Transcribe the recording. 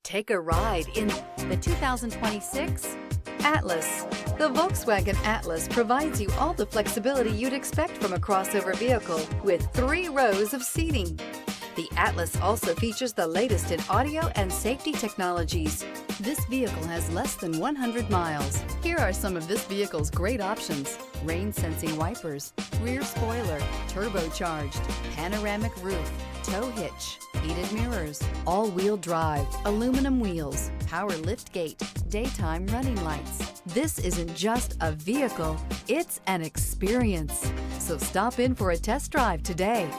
Take a ride in the 2026 Atlas. The Volkswagen Atlas provides you all the flexibility you'd expect from a crossover vehicle with 3 rows of seating. The Atlas also features the latest in audio and safety technologies. This vehicle has less than 100 miles. Here are some of this vehicle's great options: rain-sensing wipers, rear spoiler, turbocharged, panoramic roof, tow hitch, heated mirrors, all-wheel drive, aluminum wheels, power lift gate, daytime running lights. This isn't just a vehicle, it's an experience. So stop in for a test drive today.